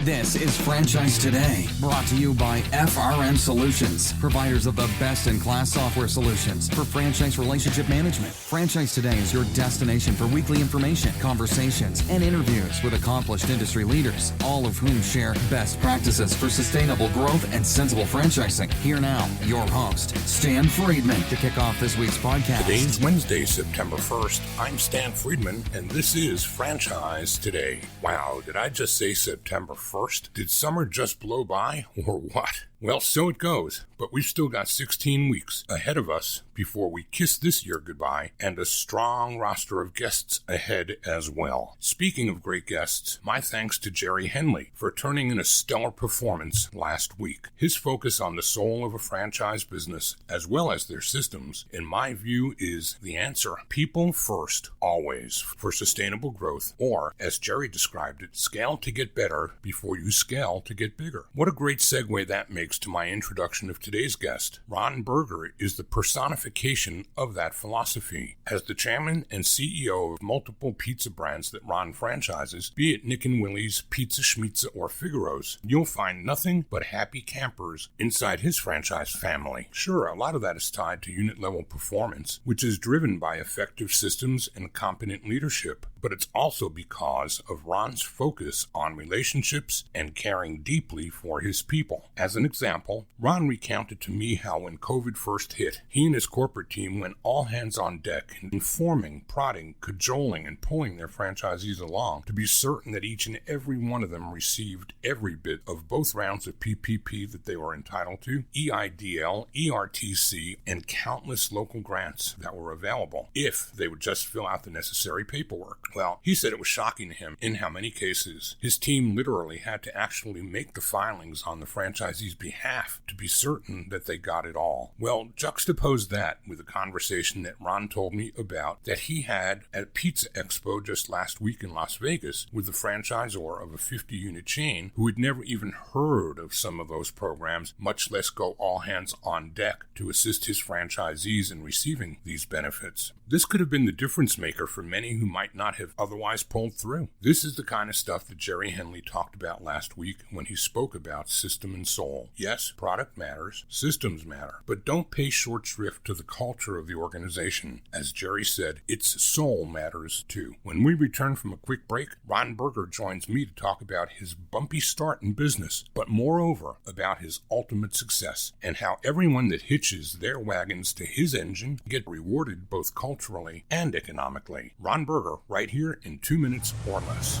This is Franchise Today, brought to you by FRM Solutions, providers of the best-in-class software solutions for franchise relationship management. Franchise Today is your destination for weekly information, conversations, and interviews with accomplished industry leaders, all of whom share best practices for sustainable growth and sensible franchising. Here now, your host, Stan Friedman, to kick off this week's podcast. Today's Wednesday, September 1st. I'm Stan Friedman, and this is Franchise Today. Wow, did I just say September 1st? Did summer just blow by, or what? Well, so it goes, but we've still got 16 weeks ahead of us before we kiss this year goodbye, and a strong roster of guests ahead as well. Speaking of great guests, my thanks to Jerry Henley for turning in a stellar performance last week. His focus on the soul of a franchise business, as well as their systems, in my view is the answer. People first, always, for sustainable growth, or, as Jerry described it, scale to get better before you scale to get bigger. What a great segue that makes to my introduction of today's guest. Ron Berger is the personification of that philosophy. As the chairman and CEO of multiple pizza brands that Ron franchises, be it Nick and Willie's, Pizza, Schmitza, or Figaro's, you'll find nothing but happy campers inside his franchise family. Sure, a lot of that is tied to unit-level performance, which is driven by effective systems and competent leadership, but it's also because of Ron's focus on relationships and caring deeply for his people. As an example, Ron recounted to me how when COVID first hit, he and his corporate team went all hands on deck, informing, prodding, cajoling, and pulling their franchisees along to be certain that each and every one of them received every bit of both rounds of PPP that they were entitled to, EIDL, ERTC, and countless local grants that were available if they would just fill out the necessary paperwork. Well, he said it was shocking to him in how many cases his team literally had to actually make the filings on the franchisee's behalf to be certain that they got it all. Well, juxtapose that with a conversation that Ron told me about that he had at Pizza Expo just last week in Las Vegas with the franchisor of a 50-unit chain who had never even heard of some of those programs, much less go all hands on deck to assist his franchisees in receiving these benefits. This could have been the difference maker for many who might not have otherwise pulled through. This is the kind of stuff that Jerry Henley talked about last week when he spoke about system and soul. Yes, product matters, systems matter, but don't pay short shrift to the culture of the organization. As Jerry said, its soul matters too. When we return from a quick break, Ron Berger joins me to talk about his bumpy start in business, but moreover about his ultimate success and how everyone that hitches their wagons to his engine get rewarded both culturally and economically. Ron Berger, right here in 2 minutes or less.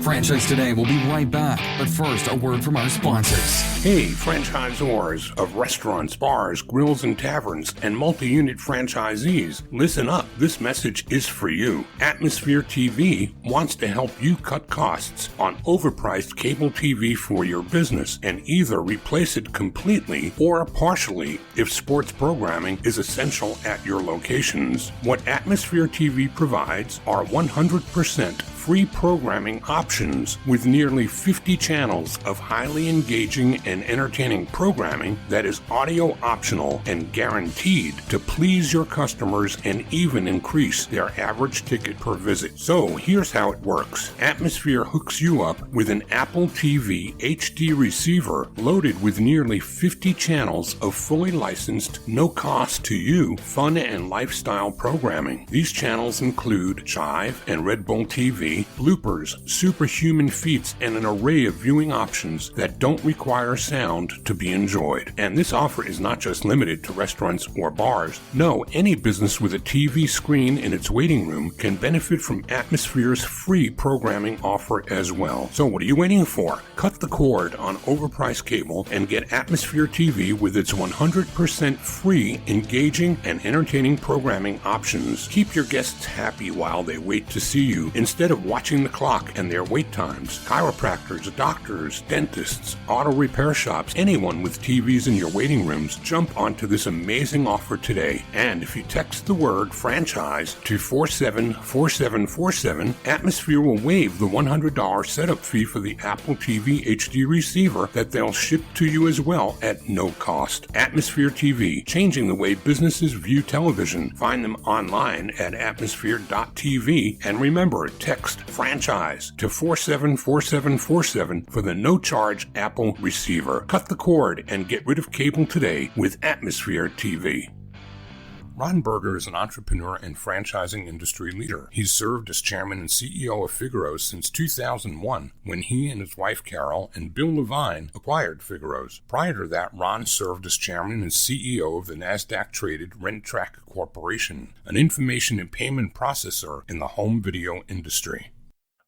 Franchise Today will be right back, but first, a word from our sponsors. Hey, franchisors of restaurants, bars, grills, and taverns, and multi-unit franchisees, listen up. This message is for you. Atmosphere TV wants to help you cut costs on overpriced cable TV for your business and either replace it completely or partially if sports programming is essential at your locations. What Atmosphere TV provides are 100% free programming options with nearly 50 channels of highly engaging and entertaining programming that is audio optional and guaranteed to please your customers and even increase their average ticket per visit. So here's how it works. Atmosphere hooks you up with an Apple TV HD receiver loaded with nearly 50 channels of fully licensed, no cost to you, fun and lifestyle programming. These channels include Chive and Red Bull TV, bloopers, superhuman feats, and an array of viewing options that don't require sound to be enjoyed. And this offer is not just limited to restaurants or bars. No, any business with a TV screen in its waiting room can benefit from Atmosphere's free programming offer as well. So what are you waiting for? Cut the cord on overpriced cable and get Atmosphere TV with its 100% free, engaging, and entertaining programming options. Keep your guests happy while they wait to see you instead of watching the clock and their wait times. Chiropractors, doctors, dentists, auto repair shops, anyone with TVs in your waiting rooms, jump onto this amazing offer today. And if you text the word franchise to 474747, Atmosphere will waive the $100 setup fee for the Apple TV HD receiver that they'll ship to you as well at no cost. Atmosphere TV, changing the way businesses view television. Find them online at atmosphere.tv, and remember, text Text franchise to 474747 for the no-charge Apple receiver. Cut the cord and get rid of cable today with Atmosphere TV. Ron Berger is an entrepreneur and franchising industry leader. He's served as chairman and CEO of Figaro since 2001, when he and his wife Carol and Bill Levine acquired Figaro's. Prior to that, Ron served as chairman and CEO of the NASDAQ-traded RentTrack Corporation, an information and payment processor in the home video industry.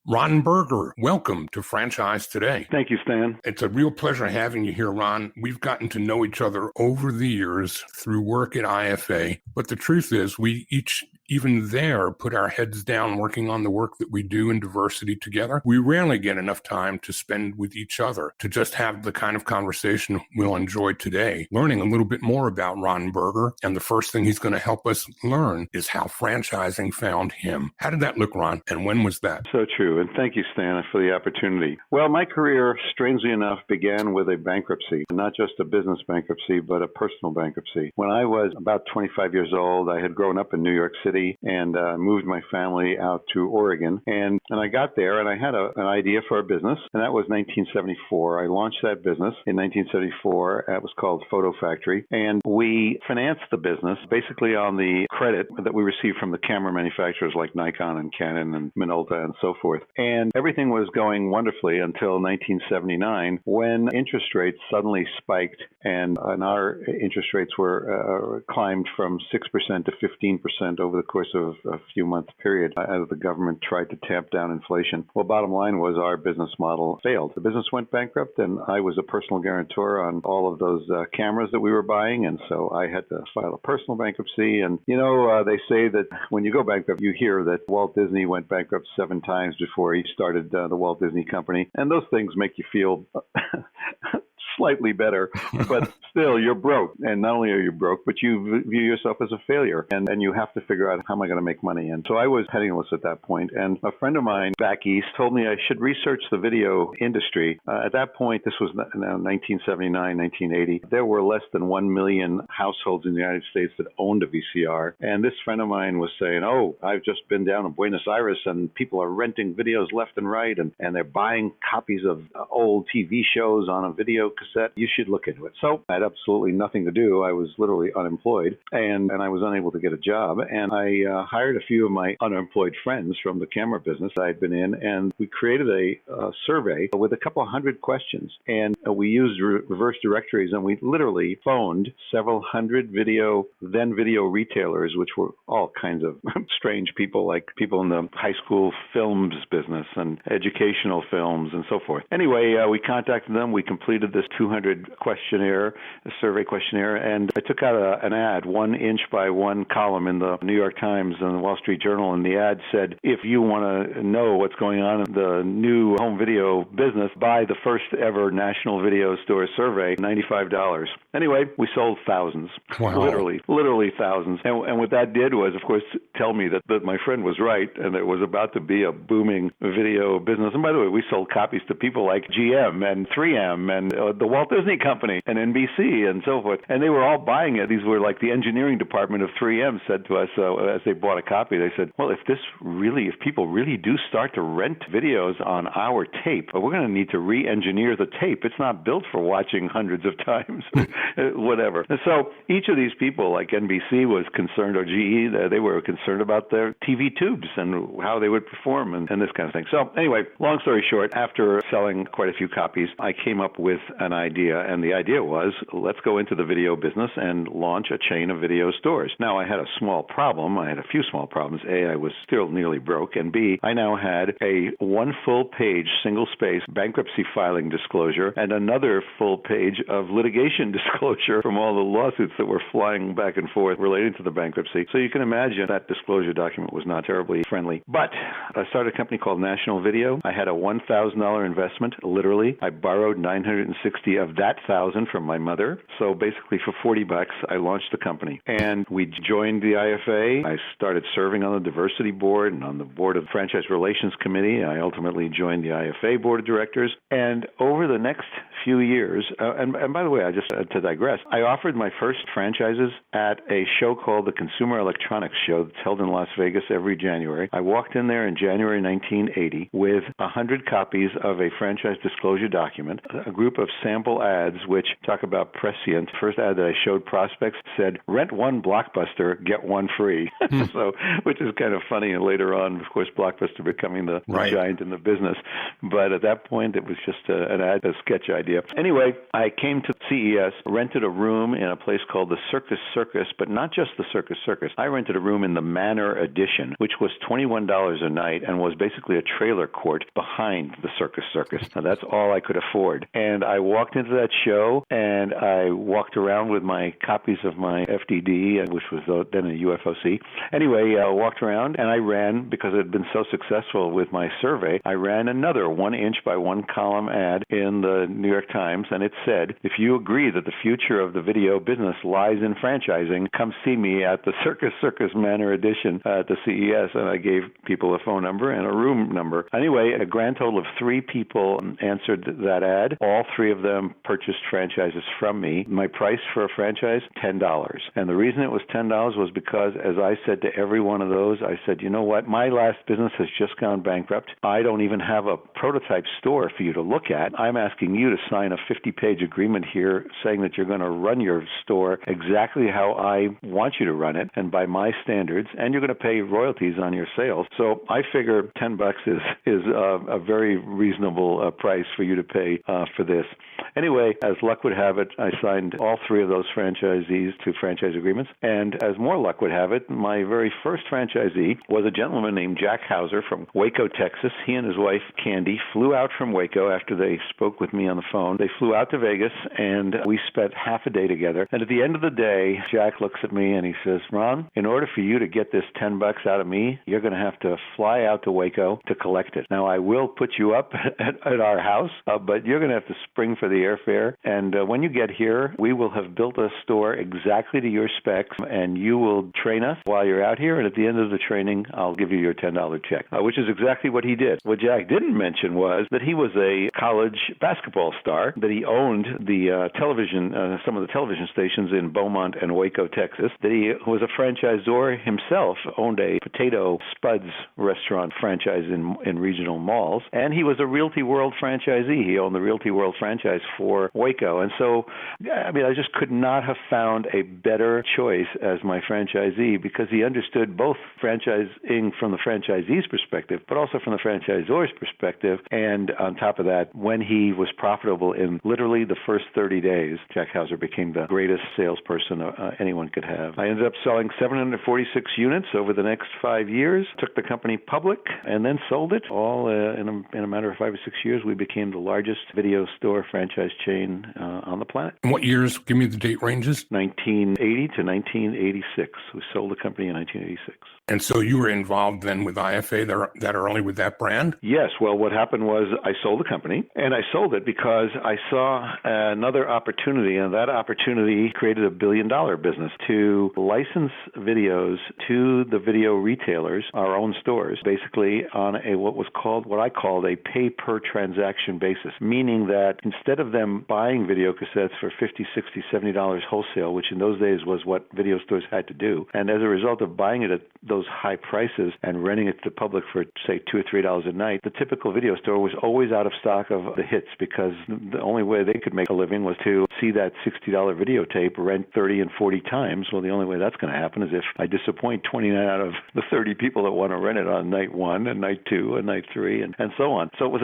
Ron Berger, welcome to Franchise Today. Thank you, Stan. It's a real pleasure having you here, Ron. We've gotten to know each other over the years through work at IFA, but the truth is we each, even there, put our heads down working on the work that we do in diversity together. We rarely get enough time to spend with each other to just have the kind of conversation we'll enjoy today, learning a little bit more about Ron Berger. And the first thing he's going to help us learn is how franchising found him. How did that look, Ron? And when was that? So true. And thank you, Stan, for the opportunity. Well, my career, strangely enough, began with a bankruptcy, not just a business bankruptcy, but a personal bankruptcy. When I was about 25 years old, I had grown up in New York City and moved my family out to Oregon. And I got there and I had an idea for a business, and that was 1974. I launched that business in 1974. It was called Photo Factory. And we financed the business basically on the credit that we received from the camera manufacturers like Nikon and Canon and Minolta and so forth. And everything was going wonderfully until 1979, when interest rates suddenly spiked, and our interest rates were climbed from 6% to 15% over the course of a few month period as the government tried to tamp down inflation. Well, bottom line was our business model failed. The business went bankrupt, and I was a personal guarantor on all of those cameras that we were buying, and so I had to file a personal bankruptcy. And, they say that when you go bankrupt, you hear that Walt Disney went bankrupt 7 times before he started the Walt Disney Company. And those things make you feel slightly better, but still you're broke. And not only are you broke, but you view yourself as a failure, and you have to figure out how am I going to make money. And so I was penniless at that point, and a friend of mine back east told me I should research the video industry. At that point, this was now 1979, 1980, there were less than 1 million households in the United States that owned a VCR. And this friend of mine was saying, oh, I've just been down in Buenos Aires and people are renting videos left and right, and they're buying copies of old TV shows on a video cassette. You should look into it. So I had absolutely nothing to do. I was literally unemployed, and I was unable to get a job. And I hired a few of my unemployed friends from the camera business I had been in, and we created a survey with a couple hundred questions. And we used reverse directories, and we literally phoned several hundred video retailers, which were all kinds of strange people, like people in the high school films business and educational films and so forth. Anyway, we contacted them. We completed this 200 survey questionnaire, and I took out an ad, 1 inch by 1 column in the New York Times and the Wall Street Journal, and the ad said, if you want to know what's going on in the new home video business, buy the first ever National Video Store survey, $95. Anyway, we sold thousands. Wow. Literally thousands. And what that did was, of course, tell me that my friend was right, and it was about to be a booming video business. And by the way, we sold copies to people like GM and 3M and the Walt Disney Company and NBC and so forth. And they were all buying it. These were like the engineering department of 3M said to us as they bought a copy, they said, well, if people really do start to rent videos on our tape, we're going to need to re-engineer the tape. It's not built for watching hundreds of times, whatever. And so each of these people, like NBC was concerned, or GE, they were concerned about their TV tubes and how they would perform and this kind of thing. So anyway, long story short, after selling quite a few copies, I came up with an idea, and the idea was, let's go into the video business and launch a chain of video stores. Now, I had a small problem. I had a few small problems. A, I was still nearly broke, and B, I now had a 1 full-page, single-space bankruptcy filing disclosure and another full page of litigation disclosure from all the lawsuits that were flying back and forth relating to the bankruptcy. So you can imagine that disclosure document was not terribly friendly. But I started a company called National Video. I had a $1,000 investment, literally. I borrowed $960 60 of that 1,000 from my mother. So basically for $40, I launched the company. And we joined the IFA. I started serving on the diversity board and on the board of the Franchise Relations Committee. I ultimately joined the IFA board of directors. And over the next few years, and by the way, I just to digress, I offered my first franchises at a show called the Consumer Electronics Show that's held in Las Vegas every January. I walked in there in January 1980 with 100 copies of a franchise disclosure document, a group of sample ads which talk about prescient. First ad that I showed prospects said, rent one Blockbuster, get one free. So, which is kind of funny. And later on, of course, Blockbuster becoming the giant in the business. But at that point, it was just an ad, a sketch idea. Anyway, I came to CES, rented a room in a place called the Circus Circus, but not just the Circus Circus. I rented a room in the Manor Edition, which was $21 a night and was basically a trailer court behind the Circus Circus. Now, that's all I could afford. And I walked into that show, and I walked around with my copies of my FDD, which was then a UFOC. Anyway, I walked around, and I ran, because it had been so successful with my survey, I ran another 1-inch by 1-column ad in the New York Times, and it said, if you agree that the future of the video business lies in franchising, come see me at the Circus Circus Manor Edition at the CES. And I gave people a phone number and a room number. Anyway, a grand total of 3 people answered that ad. All 3 of them purchased franchises from me. My price for a franchise, $10. And the reason it was $10 was because, as I said to every one of those, I said, you know what? My last business has just gone bankrupt. I don't even have a prototype store for you to look at. I'm asking you to sign a 50-page agreement here saying that you're going to run your store exactly how I want you to run it and by my standards, and you're going to pay royalties on your sales. So I figure $10 is a very reasonable price for you to pay for this. Anyway, as luck would have it, I signed all 3 of those franchisees to franchise agreements. And as more luck would have it, my very first franchisee was a gentleman named Jack Hauser from Waco, Texas. He and his wife, Candy, flew out from Waco after they spoke with me on the phone. They flew out to Vegas, and we spent half a day together. And at the end of the day, Jack looks at me and he says, Ron, in order for you to get this $10 out of me, you're going to have to fly out to Waco to collect it. Now, I will put you up at our house, but you're going to have to spring for the airfare. And when you get here, we will have built a store exactly to your specs, and you will train us while you're out here. And at the end of the training, I'll give you your $10 check, which is exactly what he did. What Jack didn't mention was that he was a college basketball star, that he owned the television, some of the television stations in Beaumont and Waco, Texas, that he was a franchisor himself, owned a Potato Spuds restaurant franchise in regional malls, and he was a Realty World franchisee. He owned the Realty World franchise for Waco. And so, I mean, I just could not have found a better choice as my franchisee, because he understood both franchising from the franchisee's perspective, but also from the franchisor's perspective. And on top of that, when he was profitable in literally the first 30 days, Jack Hauser became the greatest salesperson anyone could have. I ended up selling 746 units over the next 5 years, took the company public, and then sold it all in a matter of 5 or 6 years. We became the largest video store franchise chain on the planet. And what years? Give me the date ranges. 1980 to 1986. We sold the company in 1986. And so you were involved then with IFA that early with that brand? Yes. Well, what happened was I sold the company, and I sold it because I saw another opportunity, and that opportunity created $1 billion business to license videos to the video retailers, our own stores, basically on what I called a pay per transaction basis, meaning that instead of them buying video cassettes for $50, $60, $70 wholesale, which in those days was what video stores had to do, and as a result of buying it at those high prices and renting it to the public for, say, $2 or $3 a night, the typical video store was always out of stock of the hits, because the only way they could make a living was to see that $60 videotape rent 30 and 40 times. Well, the only way that's going to happen is if I disappoint 29 out of the 30 people that want to rent it on night 1 and night 2 and night 3 and so on. So it was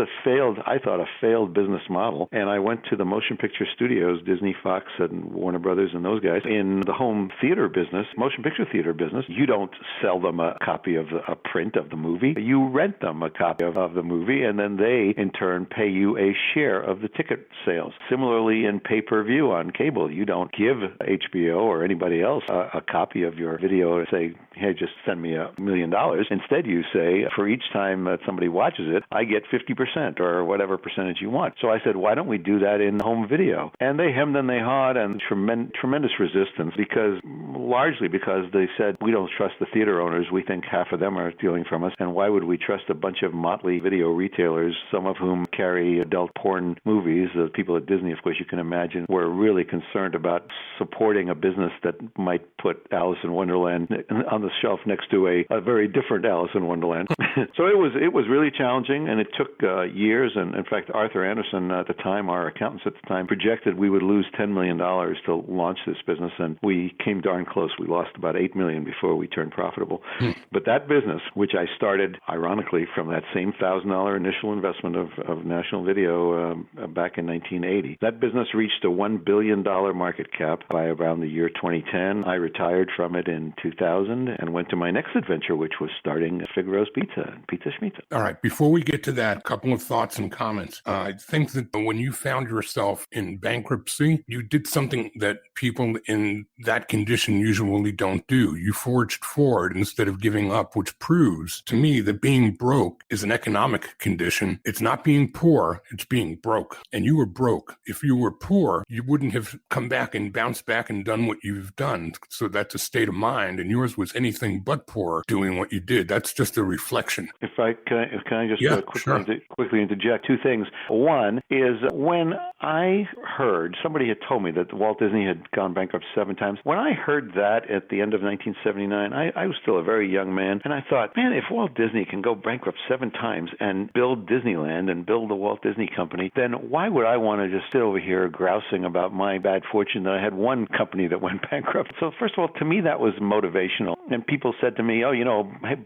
I thought a failed business model. And I went to the motion picture studios, Disney, Fox, and Warner Brothers and those guys. In the home theater business, motion picture theater business, you don't sell them a copy of a print of the movie. You rent them a copy of the movie, and then they, in turn, pay you a share of the ticket sales. Similarly, in pay-per-view, pay-per-view on cable. You don't give HBO or anybody else a copy of your video and say, hey, just send me $1 million. Instead, you say, for each time that somebody watches it, I get 50% or whatever percentage you want. So I said, why don't we do that in home video? And they hemmed and they hawed, and tremendous resistance, largely because they said, we don't trust the theater owners. We think half of them are stealing from us. And why would we trust a bunch of motley video retailers, some of whom carry adult porn movies? The people at Disney, of course, you can imagine, were really concerned about supporting a business that might put Alice in Wonderland on the shelf next to a very different Alice in Wonderland. So it was really challenging, and it took years. And in fact, Arthur Anderson at the time, our accountants at the time, projected we would lose $10 million to launch this business, and we came darn close. We lost about $8 million before we turned profitable. But that business, which I started, ironically, from that same $1,000 initial investment of National Video back in 1980, that business reached a $1 billion market cap by around the year 2010. I retired from it in 2000 and went to my next adventure, which was starting Figaro's Pizza and Pizza Schmitza. All right. Before we get to that, a couple of thoughts and comments. I think that when you found yourself in bankruptcy, you did something that people in that condition usually don't do. You forged forward instead of giving up, which proves to me that being broke is an economic condition. It's not being poor, it's being broke. And you were broke. If you were poor, you wouldn't have come back and bounced back and done what you've done. So that's a state of mind. And yours was anything but poor doing what you did. That's just a reflection. Can I just quickly interject two things? One is when I heard, somebody had told me that Walt Disney had gone bankrupt 7 times. When I heard that at the end of 1979, I was still a very young man, and I thought, man, if Walt Disney can go bankrupt 7 times and build Disneyland and build the Walt Disney Company, then why would I want to just sit over here grousing about my bad fortune that I had one company that went bankrupt? So first of all, to me, that was motivational. And people said to me,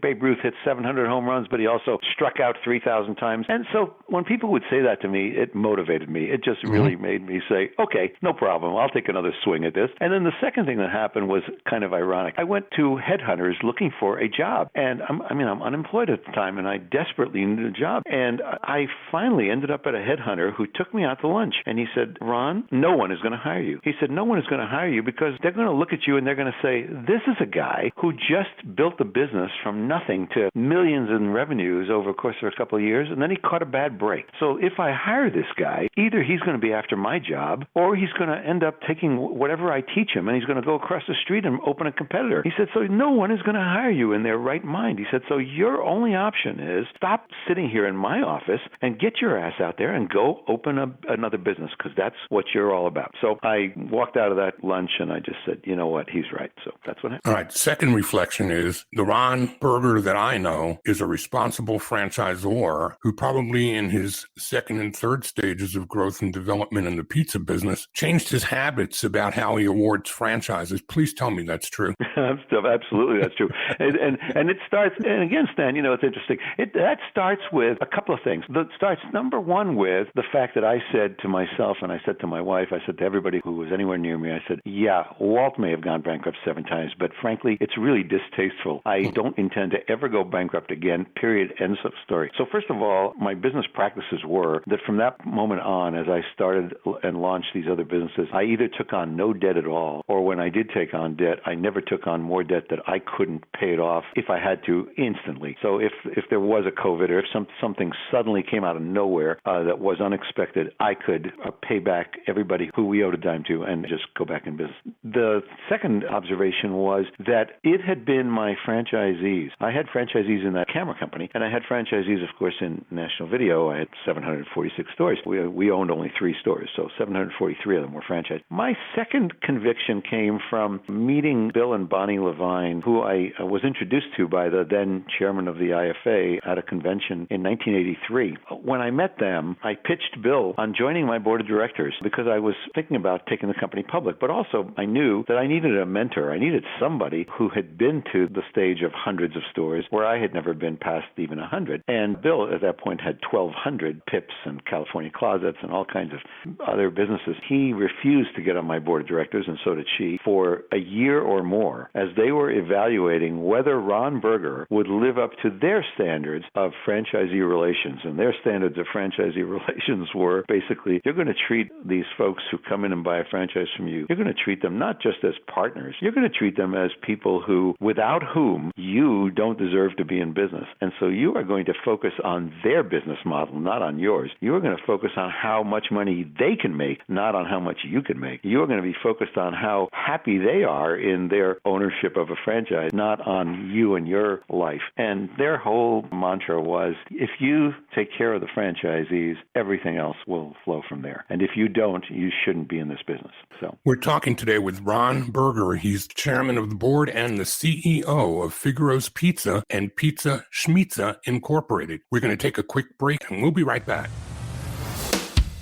Babe Ruth hit 700 home runs, but he also struck out 3,000 times. And so when people would say that to me, it motivated me. It just really made me say, okay, no problem. I'll take another swing at this. And then the second thing that happened was kind of ironic. I went to headhunters looking for a job. And I'm unemployed at the time, and I desperately needed a job. And I finally ended up at a headhunter who took me out to lunch. And he said, Ron, no one is going to hire you. He said, no one is going to hire you because they're going to look at you and they're going to say, this is a guy who just built a business from nothing to millions in revenues over the course of a couple of years, and then he caught a bad break. So if I hire this guy, either he's going to be after my job, or he's going to end up taking whatever I teach him, and he's going to go across the street and open a competitor. He said, so no one is going to hire you in their right mind. He said, so your only option is stop sitting here in my office and get your ass out there and go open another business, because that's what you're all about. So I walked out of that lunch and I just said, you know what, he's right. So that's what happened. All right. Second reflection is the Ron Berger that I know is a responsible franchisor who probably in his second and third stages of growth and development in the pizza business changed his habits about how he awards franchises. Please tell me that's true. Absolutely, that's true. And it starts, and again, Stan, it's interesting. That starts with a couple of things. That starts, number one, with the fact that I said to myself, and I said to my wife, I said to everybody who was anywhere near me, I said, yeah, Walt may have gone bankrupt 7 times, but frankly, it's really distasteful. I don't intend to ever go bankrupt again, period, ends of story. So first of all, my business practices were that from that moment on, as I started and launched these other businesses, I either took on no debt at all, or when I did take on debt, I never took on more debt that I couldn't pay it off if I had to instantly. So if there was a COVID or if something suddenly came out of nowhere that was unexpected, I could pay back everybody who we owed a dime to and just go back in business. The second observation was that it had been my franchisees. I had franchisees in that camera company, and I had franchisees, of course, in National Video. I had 746 stores. We owned only 3 stores, so 743 of them were franchised. My second conviction came from meeting Bill and Bonnie Levine, who I was introduced to by the then chairman of the IFA at a convention in 1983. When I met them, I pitched Bill on joining my board of directors because I was thinking about taking the company public, but also I knew that I needed a mentor. I needed somebody who had been to the stage of hundreds of stores where I had never been past even 100. And Bill at that point had 1,200 Pips and California Closets and all kinds of other businesses. He refused to get on my board of directors, and so did she, for a year or more as they were evaluating whether Ron Berger would live up to their standards of franchisee relations. And their standards of franchisee relations were basically, you're going to treat these folks folks who come in and buy a franchise from you, you're going to treat them not just as partners. You're going to treat them as people who, without whom you don't deserve to be in business. And so you are going to focus on their business model, not on yours. You are going to focus on how much money they can make, not on how much you can make. You are going to be focused on how happy they are in their ownership of a franchise, not on you and your life. And their whole mantra was, if you take care of the franchisees, everything else will flow from there. And if you don't, you shouldn't be in this business. So we're talking today with Ron Berger. He's chairman of the board and the CEO of Figaro's Pizza and Pizza Schmitza Incorporated. We're going to take a quick break and we'll be right back.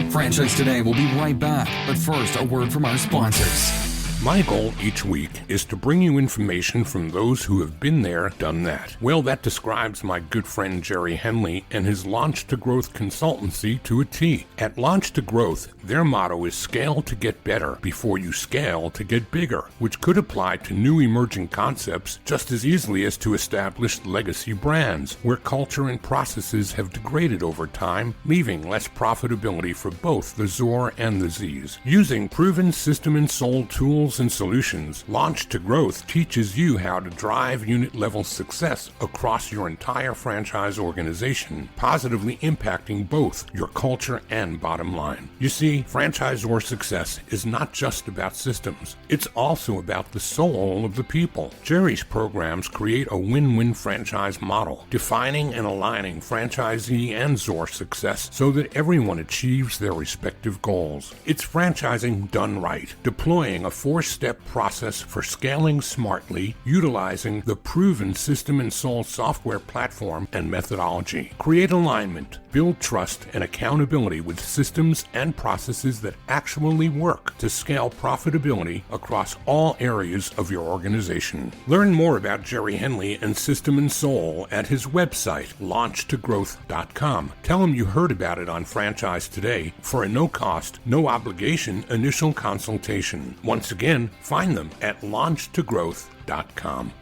Franchise Today will be right back, but first, a word from our sponsors. My goal each week is to bring you information from those who have been there, done that. Well, that describes my good friend Jerry Henley and his Launch to Growth consultancy to a T. At Launch to Growth, their motto is scale to get better before you scale to get bigger, which could apply to new emerging concepts just as easily as to established legacy brands, where culture and processes have degraded over time, leaving less profitability for both the Zor and the Z's. Using proven system and soul tools and solutions, Launch to Growth teaches you how to drive unit-level success across your entire franchise organization, positively impacting both your culture and bottom line. You see, franchisor success is not just about systems. It's also about the soul of the people. Jerry's programs create a win-win franchise model, defining and aligning franchisee and Zor success so that everyone achieves their respective goals. It's franchising done right, deploying a four-step process for scaling smartly, utilizing the proven System and Soul software platform and methodology. Create alignment, build trust and accountability with systems and processes that actually work to scale profitability across all areas of your organization. Learn more about Jerry Henley and System and Soul at his website, launchtogrowth.com. Tell him you heard about it on Franchise Today for a no-cost, no-obligation initial consultation. Once again, find them at launchtogrowth.com.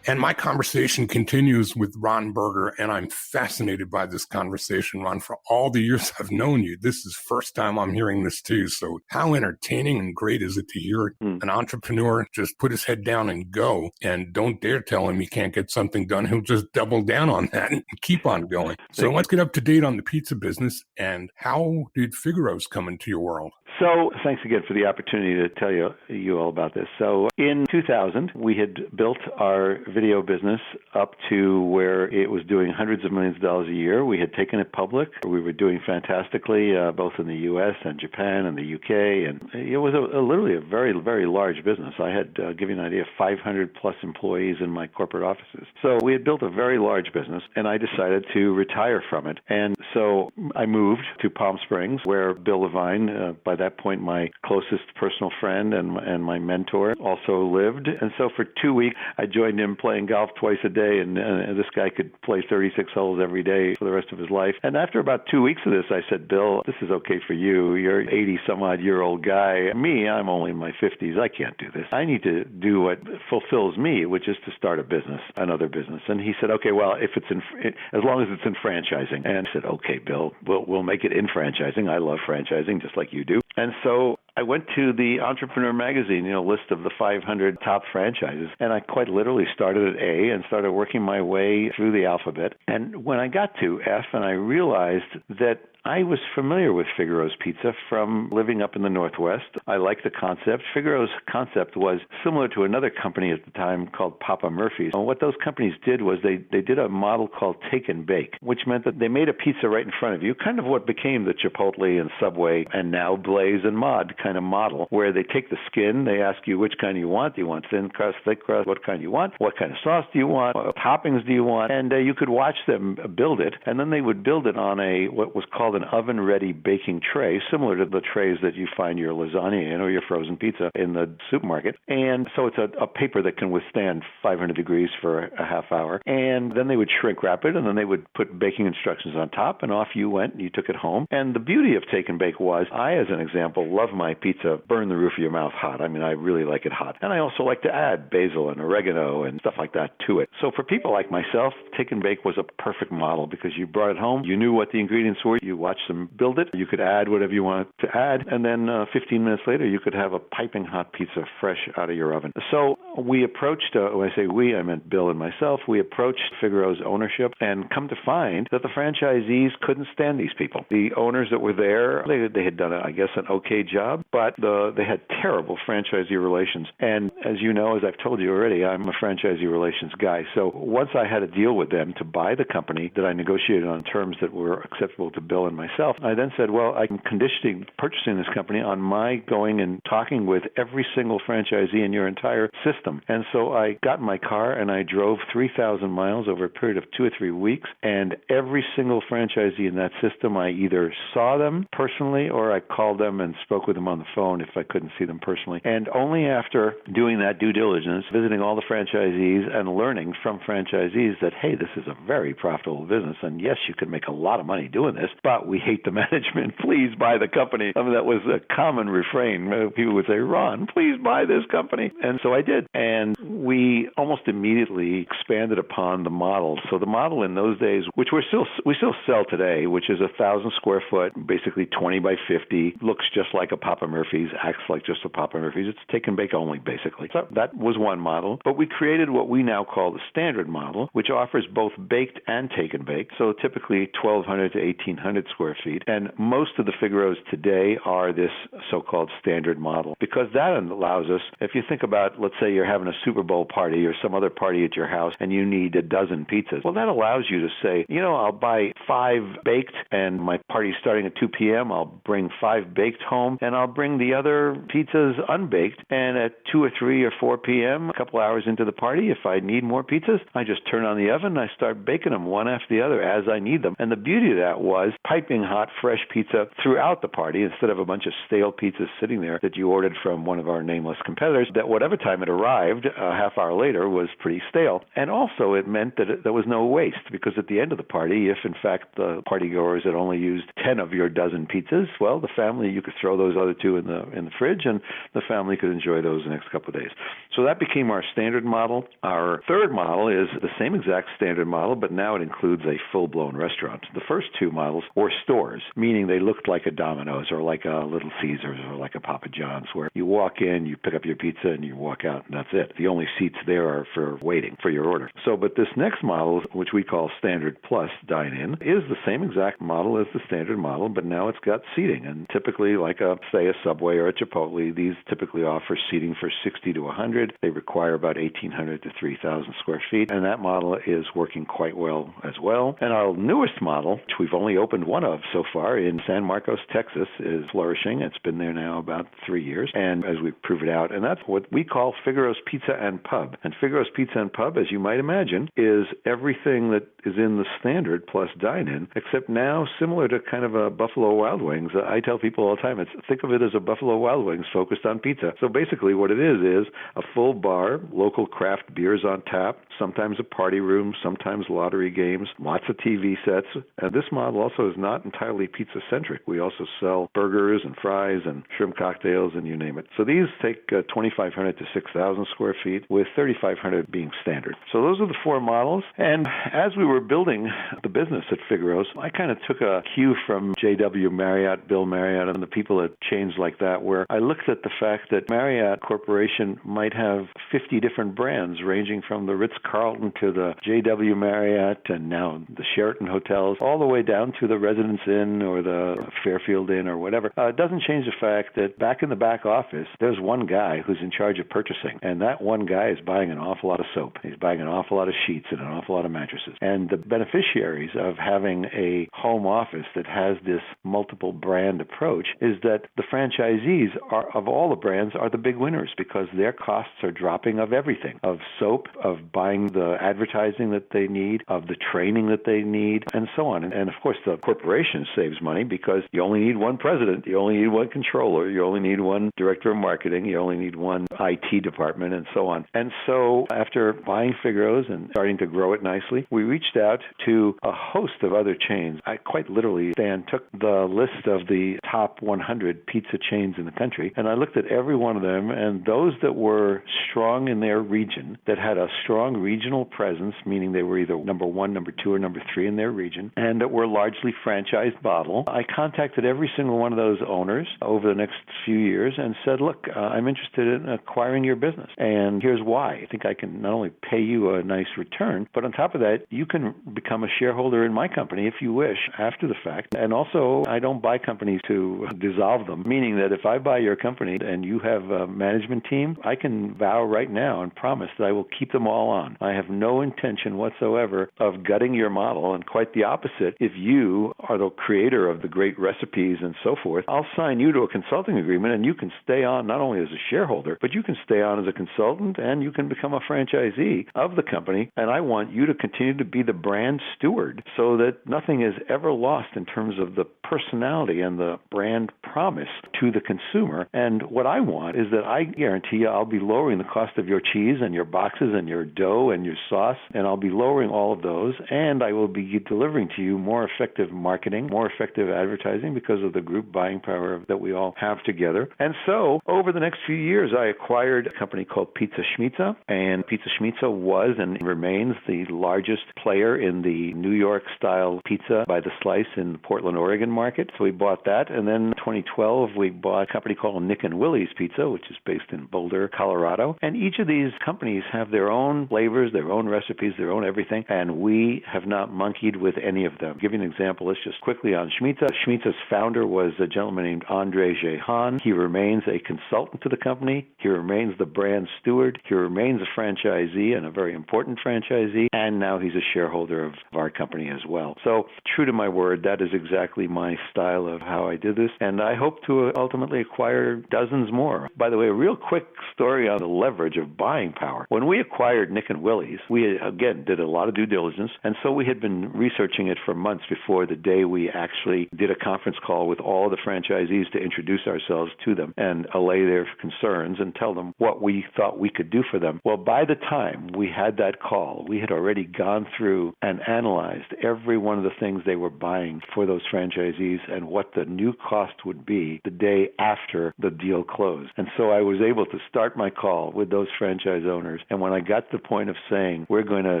And my conversation continues with Ron Berger, and I'm fascinated by this conversation, Ron. For all the years I've known you, this is the first time I'm hearing this too. So how entertaining and great is it to hear an entrepreneur just put his head down and go, and don't dare tell him he can't get something done. He'll just double down on that and keep on going. So let's get up to date on the pizza business, and how did Figaro's come into your world? So thanks again for the opportunity to tell you all about this. So in 2000, we had built our video business up to where it was doing hundreds of millions of dollars a year. We had taken it public. We were doing fantastically, both in the U.S. and Japan and the U.K. And it was literally a very, very large business. I had, give you an idea, 500 plus employees in my corporate offices. So we had built a very large business, and I decided to retire from it. And so I moved to Palm Springs, where Bill Levine, by that point, my closest personal friend and my mentor, also lived. And so for 2 weeks, I joined him playing golf twice a day, and this guy could play 36 holes every day for the rest of his life. And after about 2 weeks of this, I said, Bill, this is okay for you. You're an 80-some-odd-year-old guy. Me, I'm only in my 50s. I can't do this. I need to do what fulfills me, which is to start a business, another business. And he said, okay, well, if it's as long as it's in franchising. And I said, okay, Bill, we'll make it in franchising. I love franchising just like you do. And so I went to the Entrepreneur Magazine, list of the 500 top franchises, and I quite literally started at A and started working my way through the alphabet. And when I got to F, and I realized that I was familiar with Figaro's Pizza from living up in the Northwest. I liked the concept. Figaro's concept was similar to another company at the time called Papa Murphy's. And what those companies did was they did a model called take and bake, which meant that they made a pizza right in front of you, kind of what became the Chipotle and Subway and now Blaze and Mod kind of model, where they take the skin, they ask you which kind you want. Do you want thin crust, thick crust? What kind you want? What kind of sauce do you want? What toppings do you want? And you could watch them build it, and then they would build it on what was called an oven-ready baking tray, similar to the trays that you find your lasagna in or your frozen pizza in the supermarket. And so it's a paper that can withstand 500 degrees for a half hour. And then they would shrink wrap it, and then they would put baking instructions on top, and off you went, and you took it home. And the beauty of take and bake was, I, as an example, love my my pizza burn the roof of your mouth hot. I mean, I really like it hot. And I also like to add basil and oregano and stuff like that to it. So for people like myself, Take and Bake was a perfect model because you brought it home, you knew what the ingredients were, you watched them build it, you could add whatever you wanted to add, and then 15 minutes later you could have a piping hot pizza fresh out of your oven. So we approached, when I say we, I meant Bill and myself, we approached Figaro's ownership and come to find that the franchisees couldn't stand these people. The owners that were there, they had done, I guess, an okay job, but they had terrible franchisee relations. And as you know, as I've told you already, I'm a franchisee relations guy. So once I had a deal with them to buy the company that I negotiated on terms that were acceptable to Bill and myself, I then said, well, I'm conditioning purchasing this company on my going and talking with every single franchisee in your entire system. And so I got in my car and I drove 3,000 miles over a period of 2 or 3 weeks, and every single franchisee in that system, I either saw them personally or I called them and spoke with them on the phone if I couldn't see them personally. And only after doing that due diligence, visiting all the franchisees and learning from franchisees that, hey, this is a very profitable business, and yes, you can make a lot of money doing this, but we hate the management. Please buy the company. I mean, that was a common refrain. People would say, Ron, please buy this company. And so I did. And we almost immediately expanded upon the model. So the model in those days, which we still sell today, which is 1,000 square foot, basically 20 by 50, looks just like a Papa Murphy's, acts like just a Papa Murphy's. It's Take and Bake only, basically. So that was one model. But we created what we now call the standard model, which offers both baked and Take and Bake. So typically 1,200 to 1,800 square feet. And most of the Figaros today are this so-called standard model, because that allows us, if you think about, let's say you're having a Super Bowl party or some other party at your house and you need a dozen pizzas. Well, that allows you to say, I'll buy 5 baked and my party's starting at 2 p.m. I'll bring 5 baked home and I'll bring the other pizzas unbaked. And at 2 or 3 or 4 p.m., a couple hours into the party, if I need more pizzas, I just turn on the oven and I start baking them one after the other as I need them. And the beauty of that was piping hot, fresh pizza throughout the party instead of a bunch of stale pizzas sitting there that you ordered from one of our nameless competitors that whatever time it arrived, a half hour later, was pretty stale. And also it meant that there was no waste, because at the end of the party, if in fact the partygoers had only used 10 of your dozen pizzas, well, the family, you could throw those other 2 in the fridge and the family could enjoy those the next couple of days. So that became our standard model. Our third model is the same exact standard model, but now it includes a full-blown restaurant. The first 2 models were stores, meaning they looked like a Domino's or like a Little Caesars or like a Papa John's, where you walk in, you pick up your pizza, and you walk out, and that's it. The only seats there are for waiting for your order. So, but this next model, which we call Standard Plus Dine-In, is the same exact model as the standard model, but now it's got seating. And typically, like a Subway or a Chipotle, these typically offer seating for 60 to 100. They require about 1,800 to 3,000 square feet, and that model is working quite well as well. And our newest model, which we've only opened one of so far in San Marcos, Texas, is flourishing. It's been there now about 3 years, and as we prove it out, and that's what we call Figaro's Pizza and Pub. And Figaro's Pizza and Pub, as you might imagine, is everything that is in the Standard Plus Dine-In, except now similar to kind of a Buffalo Wild Wings. I tell people all the time, think of it as a Buffalo Wild Wings focused on pizza. So basically what it is a full bar, local craft beers on tap, sometimes a party room, sometimes lottery games, lots of TV sets. And this model also is not entirely pizza-centric. We also sell burgers and fries and shrimp cocktails and you name it. So these take 2,500 to 6,000 square feet, with 3,500 being standard. So those are the 4 models. And as we were building the business at Figaro's, I kind of took a cue from J.W. Marriott, Bill Marriott, and the people at chains like that, where I looked at the fact that Marriott Corporation might have 50 different brands, ranging from the Ritz-Carlton to the J.W. Marriott and now the Sheraton hotels, all the way down to the Residence Inn or the Fairfield Inn or whatever. It doesn't change the fact that back in the back office, there's one guy who's in charge of purchasing, and that one guy is buying an awful lot of soap. He's buying an awful lot of sheets and an awful lot of mattresses. And the beneficiaries of having a home office that has this multiple brand approach is that the franchisees of all the brands are the big winners, because their costs are dropping of everything, of soap, of buying buying the advertising that they need, of the training that they need, and so on. And of course, the corporation saves money because you only need one president, you only need one controller, you only need one director of marketing, you only need one IT department, and so on. And so after buying Figaro's and starting to grow it nicely, we reached out to a host of other chains. I quite literally, Stan, took the list of the top 100 pizza chains in the country, and I looked at every one of them, and those that were strong in their region, that had a strong regional presence, meaning they were either number one, number two, or number three in their region, and that were largely franchised model, I contacted every single one of those owners over the next few years and said, look, I'm interested in acquiring your business, and here's why. I think I can not only pay you a nice return, but on top of that, you can become a shareholder in my company if you wish after the fact. And also, I don't buy companies to dissolve them, meaning that if I buy your company and you have a management team, I can vow right now and promise that I will keep them all on. I have no intention whatsoever of gutting your model, and quite the opposite. If you are the creator of the great recipes and so forth, I'll sign you to a consulting agreement, and you can stay on not only as a shareholder, but you can stay on as a consultant, and you can become a franchisee of the company. And I want you to continue to be the brand steward so that nothing is ever lost in terms of the personality and the brand promise to the consumer. And what I want is that I guarantee you I'll be lowering the cost of your cheese and your boxes and your dough and your sauce, and I'll be lowering all of those, and I will be delivering to you more effective marketing, more effective advertising because of the group buying power that we all have together. And so over the next few years, I acquired a company called Pizza Schmitza, and Pizza Schmitza was and remains the largest player in the New York-style pizza by the slice in the Portland, Oregon market. So we bought that, and then in 2012, we bought a company called Nick and Willie's Pizza, which is based in Boulder, Colorado. And each of these companies have their own flavors, their own recipes, their own everything, and we have not monkeyed with any of them. I'll give you an example. Let's just quickly on Schmitza. Schmitza's founder was a gentleman named Andre Jehan. He remains a consultant to the company. He remains the brand steward. He remains a franchisee, and a very important franchisee, and now he's a shareholder of our company as well. So true to my word, that is exactly my style of how I did this, and I hope to ultimately acquire dozens more. By the way, a real quick story on the leverage of buying power. When we acquired Nick and Willie's, we again did a lot of due diligence, and so we had been researching it for months before the day we actually did a conference call with all the franchisees to introduce ourselves to them and allay their concerns and tell them what we thought we could do for them. Well, by the time we had that call, we had already gone through and analyzed every one of the things they were buying for those franchisees and what the new cost would be the day after the deal closed. And so I was able to start my call with those franchise owners. And when I got to the point of saying, we're going to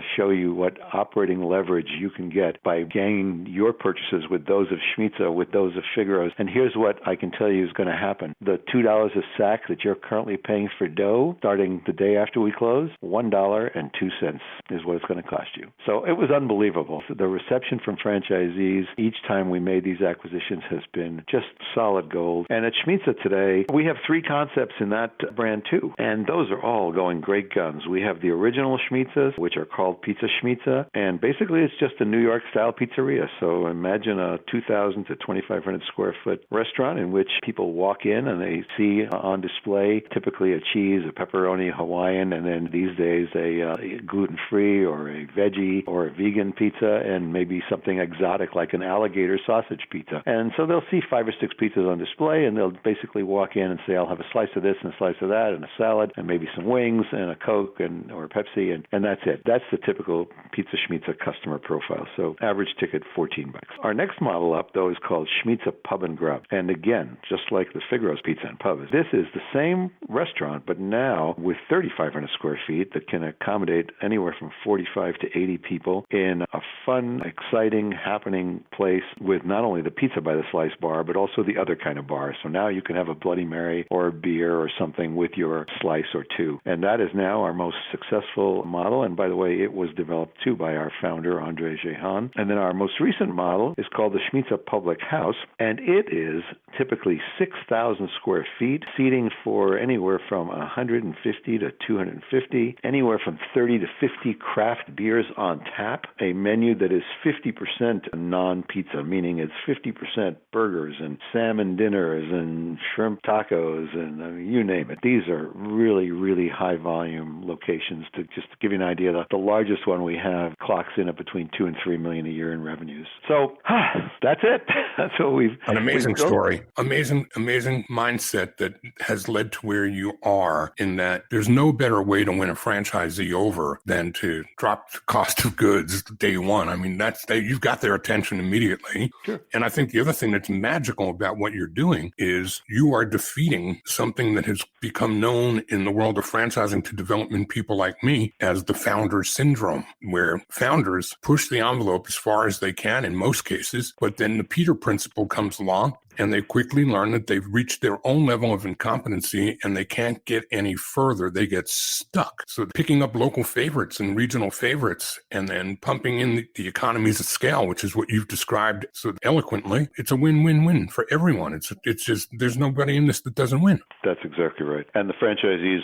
show you what operating leverage you can get by gaining your purchases with those of Schmitza, with those of Figaro's, and here's what I can tell you is going to happen. The $2 a sack that you're currently paying for dough, starting the day after we close, $1.02 is what it's going to cost you. So it was unbelievable. So the reception from franchisees each time we made these acquisitions has been just solid gold. And at Schmitza today, we have three concepts in that brand too, and those are all going great guns. We have the original Schmitzas, which are called Pizza Schmitza, and basically it's just a New York-style pizzeria. So imagine a 2,000 to 2,500 square foot restaurant in which people walk in and they see on display typically a cheese, a pepperoni, Hawaiian, and then these days a gluten-free or a veggie or a vegan pizza, and maybe something exotic like an alligator sausage pizza. And so they'll see 5 or 6 pizzas on display, and they'll basically walk in and say, I'll have a slice of this and a slice of that and a salad and maybe some wings and a Coke or a Pepsi, and that's it. That's the typical Pizza Schmitza customer profile. So average ticket, $14. Our next model up, though, is called Schmitza Pub and Grub. And again, just like the Figaro's Pizza and Pub, this is the same restaurant, but now with 3,500 square feet that can accommodate anywhere from 45 to 80 people in a fun, exciting, happening place with not only the pizza by the slice bar, but also the other kind of bar. So now you can have a Bloody Mary or a beer or something with your slice or two. And that is now our most successful model. And by the way, it was developed too by our founder, Andre Jehan. And then our most recent model is called the Schmitza Public House, and it is typically 6,000 square feet, seating for anywhere from 150 to 250, anywhere from 30 to 50 craft beers on tap, a menu that is 50% non-pizza, meaning it's 50% burgers and salmon dinners and shrimp tacos and you name it. These are really, really high volume locations to just To give you an idea, the largest one we have clocks in at between $2 and $3 million a year in revenues. So that's it. That's what we've an amazing built. Story. Amazing mindset that has led to where you are, in that there's no better way to win a franchisee over than to drop the cost of goods day one. I mean, you've got their attention immediately. Sure. And I think the other thing that's magical about what you're doing is you are defeating something that has become known in the world of franchising to development people like me as the founder syndrome, where founders push the envelope as far as they can in most cases, but then the Peter principle comes along and they quickly learn that they've reached their own level of incompetency and they can't get any further. They get stuck. So picking up local favorites and regional favorites and then pumping in the economies of scale, which is what you've described so eloquently, it's a win-win-win for everyone. It's just, there's nobody in this that doesn't win. That's exactly right. And the franchisees,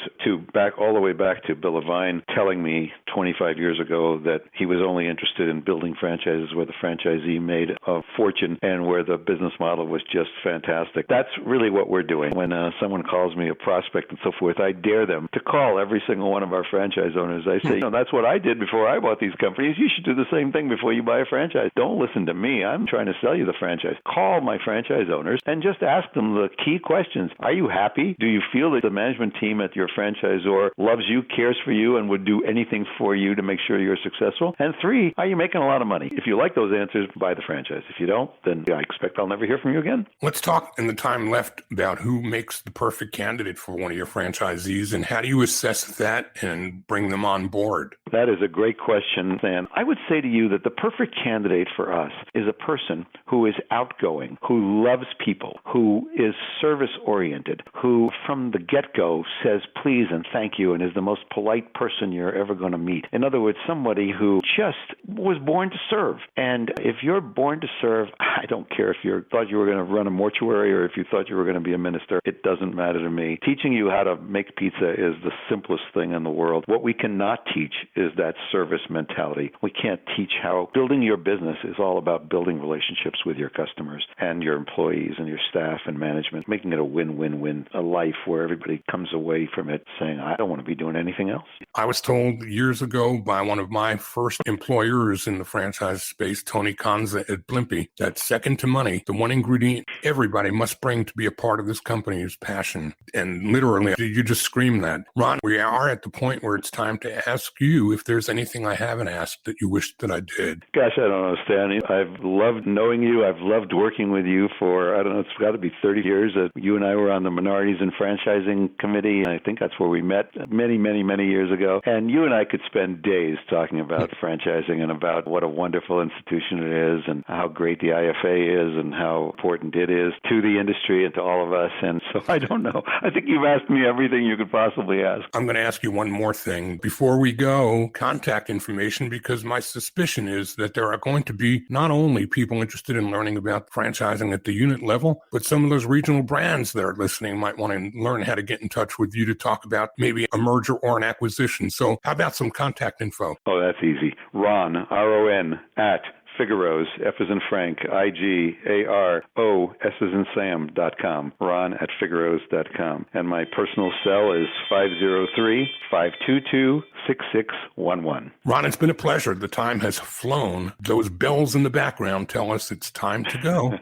all the way back to Bill Levine telling me 25 years ago that he was only interested in building franchises where the franchisee made a fortune and where the business model was just fantastic. That's really what we're doing. When someone calls me a prospect and so forth, I dare them to call every single one of our franchise owners. I say, that's what I did before I bought these companies. You should do the same thing before you buy a franchise. Don't listen to me. I'm trying to sell you the franchise. Call my franchise owners and just ask them the key questions. Are you happy? Do you feel that the management team at your franchisor loves you, cares for you, and would do anything for you to make sure you're successful? And 3, are you making a lot of money? If you like those answers, buy the franchise. If you don't, then I expect I'll never hear from you again. Let's talk in the time left about who makes the perfect candidate for one of your franchisees and how do you assess that and bring them on board? That is a great question, Stan. I would say to you that the perfect candidate for us is a person who is outgoing, who loves people, who is service-oriented, who from the get-go says please and thank you and is the most polite person you're ever going to meet. In other words, somebody who just was born to serve. And if you're born to serve, I don't care if you thought you were going to run a mortuary or if you thought you were going to be a minister. It doesn't matter to me. Teaching you how to make pizza is the simplest thing in the world. What we cannot teach is that service mentality. We can't teach how building your business is all about building relationships with your customers and your employees and your staff and management, making it a win-win-win, a life where everybody comes away from it saying, I don't want to be doing anything else. I was told years ago by one of my first employers in the franchise space, Tony Conza at Bumpy, that second to money, the one ingredient everybody must bring to be a part of this company is passion. And literally, you just scream that. Ron, we are at the point where it's time to ask you if there's anything I haven't asked that you wish that I did. Gosh, I don't know, Stan. I've loved knowing you. I've loved working with you for, it's got to be 30 years. You and I were on the Minorities in Franchising Committee. I think that's where we met many, many, many years ago. And you and I could spend days talking about franchising and about what a wonderful institution it is and how great the IFA is and how important it is to the industry and to all of us. And so I don't know. I think you've asked me everything you could possibly ask. I'm going to ask you one more thing. Before we go, contact information, because my suspicion is that there are going to be not only people interested in learning about franchising at the unit level, but some of those regional brands that are listening might want to learn how to get in touch with you to talk about maybe a merger or an acquisition. So how about some contact info? Oh, that's easy. Ron, R-O-N, at Figaro's, F as in Frank, I-G-A-R-O, S as in Sam.com, Ron at Figaro's.com. And my personal cell is 503-522-6611. Ron, it's been a pleasure. The time has flown. Those bells in the background tell us it's time to go.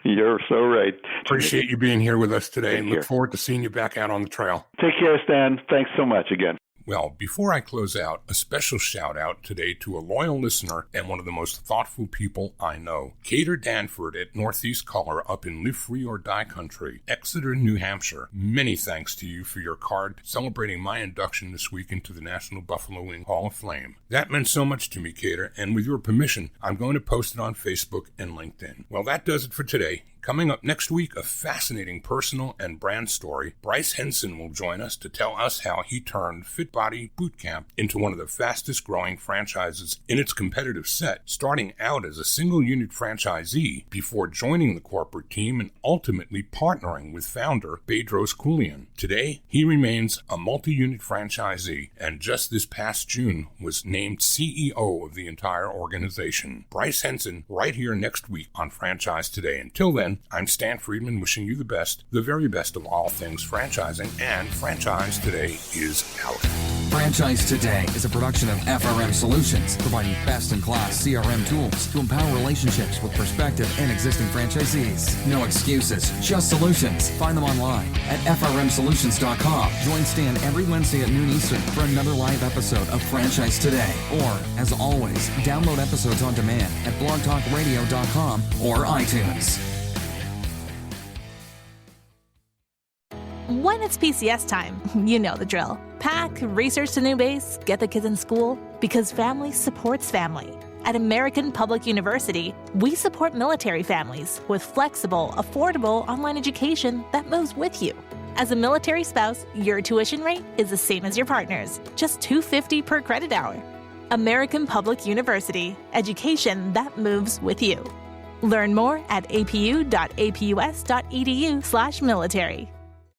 You're so right. Appreciate you being here with us today and look forward to seeing you back out on the trail. Take care, Stan. Thanks so much again. Well, before I close out, a special shout out today to a loyal listener and one of the most thoughtful people I know, Cater Danford at Northeast Color up in Live Free or Die Country, Exeter, New Hampshire. Many thanks to you for your card celebrating my induction this week into the National Buffalo Wing Hall of Fame. That meant so much to me, Cater, and with your permission, I'm going to post it on Facebook and LinkedIn. Well, that does it for today. Coming up next week, a fascinating personal and brand story. Bryce Henson will join us to tell us how he turned Fit Body Boot Camp into one of the fastest growing franchises in its competitive set, starting out as a single unit franchisee before joining the corporate team and ultimately partnering with founder Bedros Keuilian. Today, he remains a multi-unit franchisee and just this past June was named CEO of the entire organization. Bryce Henson right here next week on Franchise Today. Until then, I'm Stan Friedman wishing you the best, the very best of all things franchising, and Franchise Today is out. Franchise Today is a production of FRM Solutions, providing best-in-class CRM tools to empower relationships with prospective and existing franchisees. No excuses, just solutions. Find them online at frmsolutions.com. Join Stan every Wednesday at noon Eastern for another live episode of Franchise Today. Or, as always, download episodes on demand at blogtalkradio.com or iTunes. When it's PCS time, you know the drill. Pack, research the new base, get the kids in school, because family supports family. At American Public University, we support military families with flexible, affordable online education that moves with you. As a military spouse, your tuition rate is the same as your partner's, just $250 per credit hour. American Public University, education that moves with you. Learn more at apu.apus.edu/military.